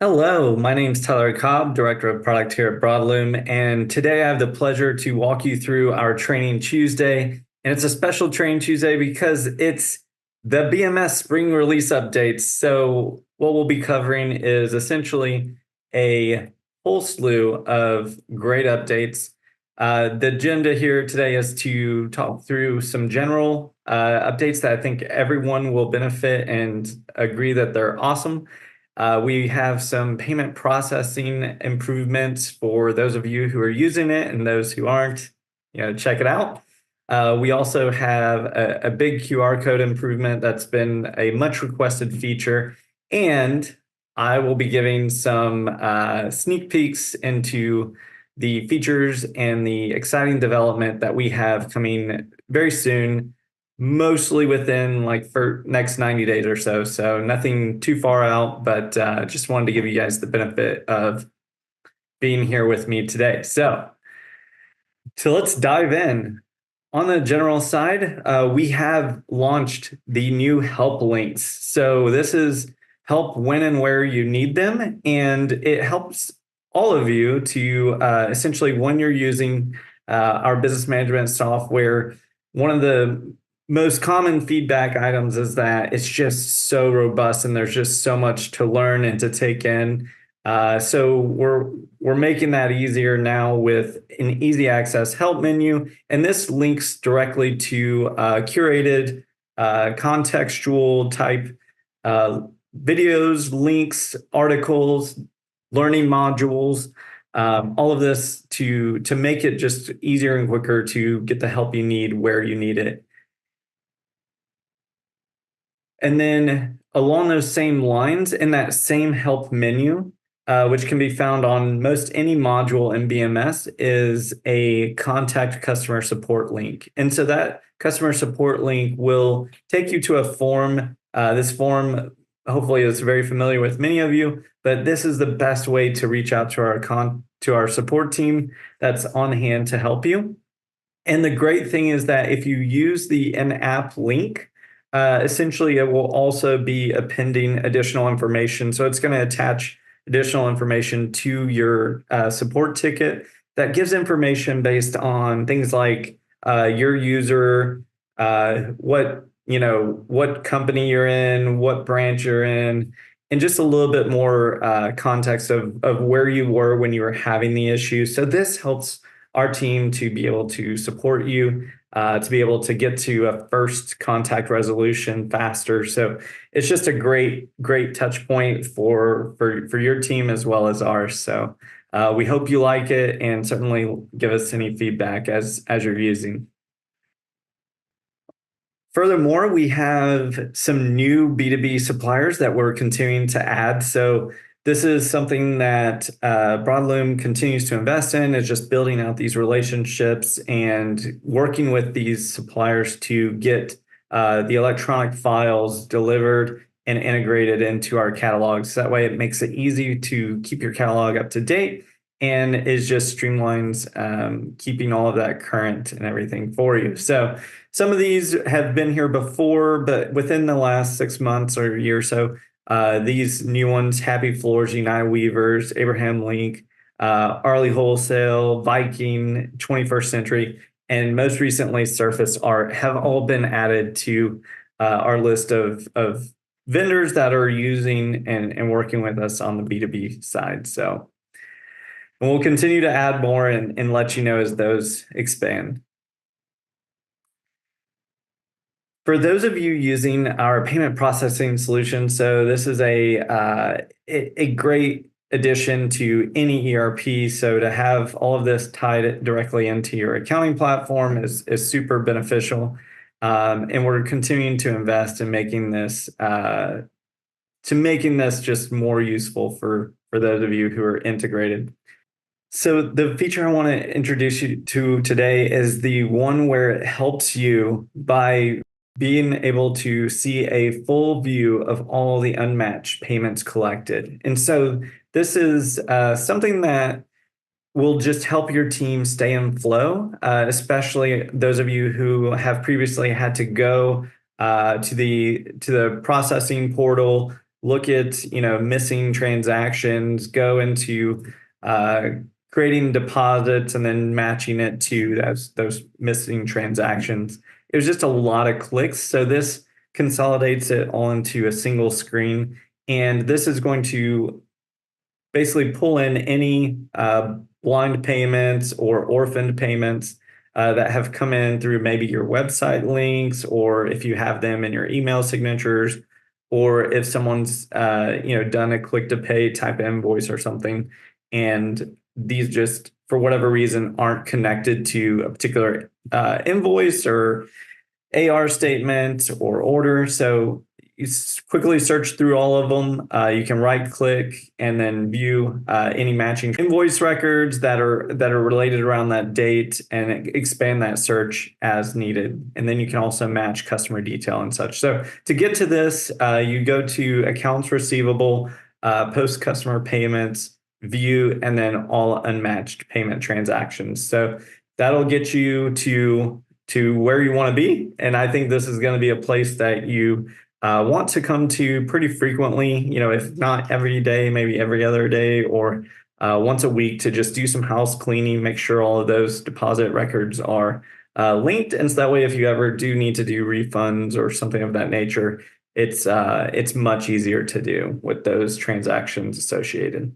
Hello, my name's Tyler Cobb, Director of Product here at Broadlume, and today I have the pleasure to walk you through our Training Tuesday. And it's a special Training Tuesday because it's the BMS Spring Release Updates. So what we'll be covering is essentially a whole slew of great updates. The agenda here today is to talk through some general updates that I think everyone will benefit and agree that they're awesome. We have some payment processing improvements for those of you who are using it and those who aren't, check it out. We also have a big QR code improvement that's been a much requested feature. And I will be giving some sneak peeks into the features and the exciting development that we have coming very soon, mostly within like for next 90 days or so. So nothing too far out, but just wanted to give you guys the benefit of being here with me today. So let's dive in. On the general side, we have launched the new help links. So this is help when and where you need them, and it helps all of you to essentially when you're using our business management software. One of the most common feedback items is that it's just so robust and there's just so much to learn and to take in. So we're making that easier now with an easy access help menu, and this links directly to curated contextual type videos, links, articles, learning modules, all of this to make it just easier and quicker to get the help you need where you need it. And then along those same lines, in that same help menu, which can be found on most any module in BMS, is a contact customer support link. And so that customer support link will take you to a form. This form, hopefully, is very familiar with many of you, but this is the best way to reach out to our support team that's on hand to help you. And the great thing is that if you use the in-app link, essentially it will also be appending additional information. So it's going to attach additional information to your support ticket that gives information based on things like your user, what company you're in, what branch you're in, and just a little bit more context of where you were when you were having the issue. So this helps our team to be able to support you, to be able to get to a first contact resolution faster. So it's just a great touch point for your team as well as ours. So we hope you like it, and certainly give us any feedback as you're using. Furthermore, we have some new B2B suppliers that we're continuing to add. So this is something that Broadlume continues to invest in, is just building out these relationships and working with these suppliers to get the electronic files delivered and integrated into our catalogs. So that way it makes it easy to keep your catalog up to date, and is just streamlines keeping all of that current and everything for you. So some of these have been here before, but within the last 6 months or a year or so, these new ones: Happy Floors, United Weavers, Abraham Link, Arley Wholesale, Viking, 21st Century, and most recently Surface Art have all been added to our list of vendors that are using and working with us on the B2B side. So we'll continue to add more and let you know as those expand. For those of you using our payment processing solution, so this is a great addition to any ERP. So to have all of this tied directly into your accounting platform is super beneficial. And we're continuing to invest in making this just more useful for those of you who are integrated. So the feature I want to introduce you to today is the one where it helps you by being able to see a full view of all the unmatched payments collected. And so this is something that will just help your team stay in flow, especially those of you who have previously had to go to the processing portal, look at, missing transactions, go into creating deposits and then matching it to those missing transactions. It was just a lot of clicks. So this consolidates it all into a single screen. And this is going to basically pull in any blind payments or orphaned payments that have come in through maybe your website links, or if you have them in your email signatures, or if someone's done a click to pay type invoice or something, and these just for whatever reason aren't connected to a particular invoice or AR statement or order. So you quickly search through all of them. You can right click and then view any matching invoice records that are related around that date and expand that search as needed. And then you can also match customer detail and such. So to get to this, you go to accounts receivable, post customer payments, view, and then all unmatched payment transactions. So that'll get you to where you want to be. And I think this is going to be a place that you want to come to pretty frequently, if not every day, maybe every other day, or once a week, to just do some house cleaning, make sure all of those deposit records are linked. And so that way, if you ever do need to do refunds or something of that nature, it's much easier to do with those transactions associated.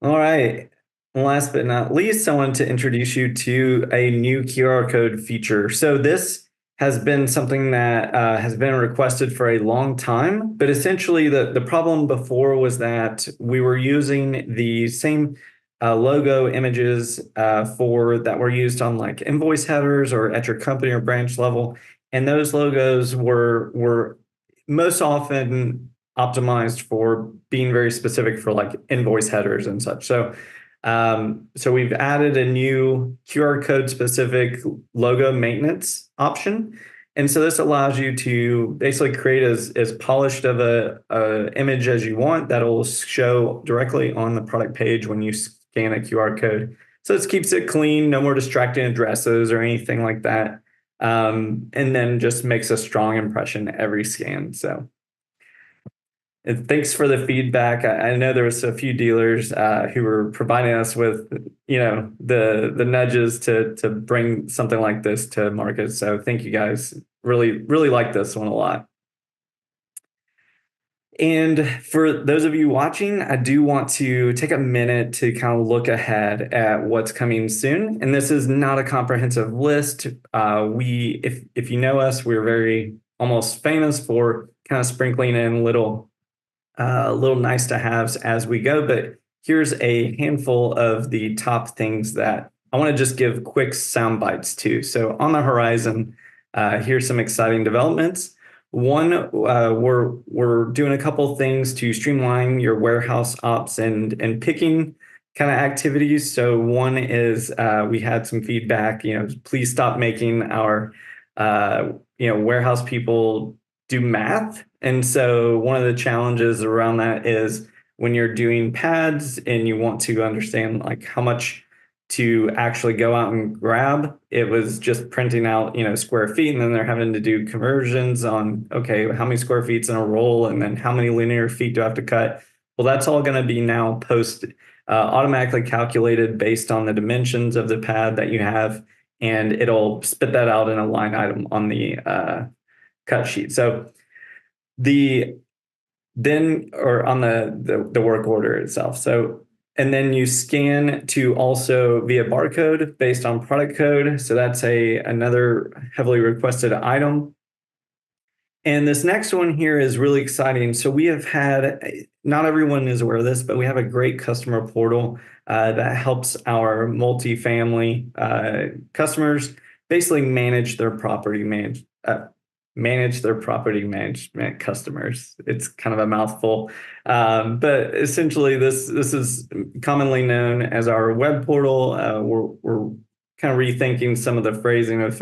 All right. Last but not least, I want to introduce you to a new QR code feature. So this has been something that has been requested for a long time, but essentially the problem before was that we were using the same logo images that were used on like invoice headers or at your company or branch level, and those logos were most often optimized for being very specific for like invoice headers and such. So we've added a new QR code specific logo maintenance option. And so this allows you to basically create as polished of a image as you want that'll show directly on the product page when you scan a QR code. So this keeps it clean, no more distracting addresses or anything like that. And then just makes a strong impression every scan. So and thanks for the feedback. I know there was a few dealers who were providing us with, the nudges to bring something like this to market. So thank you guys. Really, really like this one a lot. And for those of you watching, I do want to take a minute to kind of look ahead at what's coming soon. And this is not a comprehensive list. If you know us, we're very almost famous for kind of sprinkling in little nice to haves as we go, but here's a handful of the top things that I want to just give quick sound bites to. So on the horizon, here's some exciting developments. One, we're doing a couple things to streamline your warehouse ops and picking kind of activities. So one is we had some feedback, please stop making our warehouse people do math. And so one of the challenges around that is when you're doing pads and you want to understand like how much to actually go out and grab, it was just printing out, square feet, and then they're having to do conversions on, okay, how many square feet's in a roll, and then how many linear feet do I have to cut? Well, that's all going to be now automatically calculated based on the dimensions of the pad that you have, and it'll spit that out in a line item on the cut sheet. So on the work order itself. So, and then you scan to also via barcode based on product code. So that's another heavily requested item. And this next one here is really exciting. So we have not everyone is aware of this, but we have a great customer portal that helps our multifamily customers basically manage their property management customers. It's kind of a mouthful, but essentially this is commonly known as our web portal. We're kind of rethinking some of the phrasing of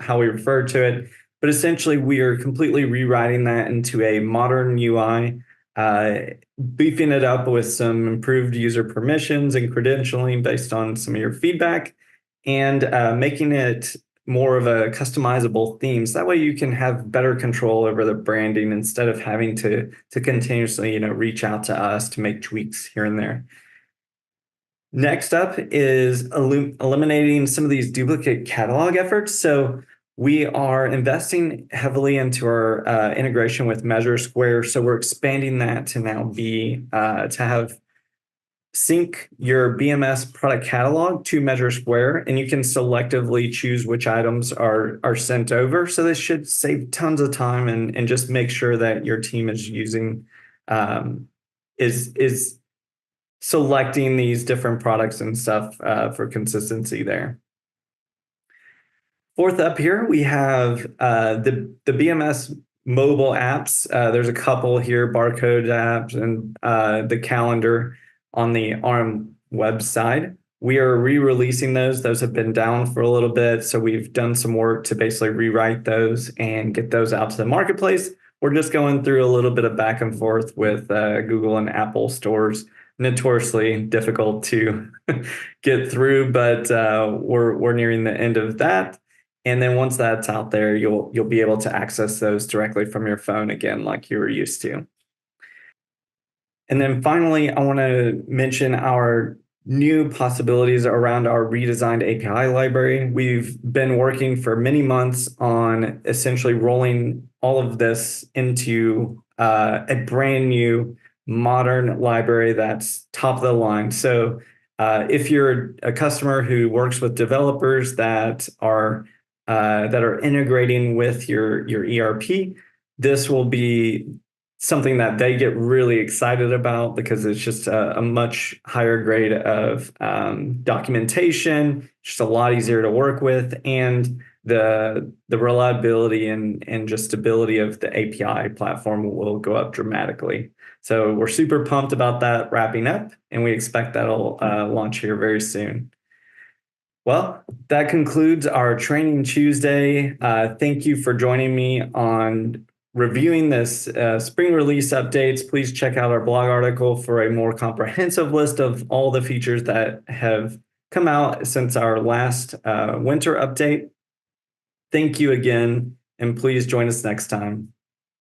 how we refer to it, but essentially we are completely rewriting that into a modern UI, beefing it up with some improved user permissions and credentialing based on some of your feedback, and making it more of a customizable themes. That way you can have better control over the branding instead of having to continuously, reach out to us to make tweaks here and there. Next up is eliminating some of these duplicate catalog efforts. So we are investing heavily into our integration with Measure Square. So we're expanding that to now be to have sync your BMS product catalog to Measure Square, and you can selectively choose which items are sent over. So this should save tons of time and just make sure that your team is using is selecting these different products and stuff for consistency there. Fourth up here, we have the BMS mobile apps. There's a couple here, barcode apps and the calendar on the ARM website. We are re-releasing those. Those have been down for a little bit. So we've done some work to basically rewrite those and get those out to the marketplace. We're just going through a little bit of back and forth with Google and Apple stores. Notoriously difficult to get through, but we're nearing the end of that. And then once that's out there, you'll be able to access those directly from your phone again, like you were used to. And then finally, I want to mention our new possibilities around our redesigned API library. We've been working for many months on essentially rolling all of this into a brand new modern library that's top of the line. So if you're a customer who works with developers that are integrating with your ERP, this will be something that they get really excited about because it's just a much higher grade of documentation, just a lot easier to work with, and the reliability and just stability of the API platform will go up dramatically. So we're super pumped about that wrapping up, and we expect that'll launch here very soon. Well, that concludes our Training Tuesday. Thank you for joining me on reviewing this spring release updates. Please check out our blog article for a more comprehensive list of all the features that have come out since our last winter update. Thank you again, and please join us next time.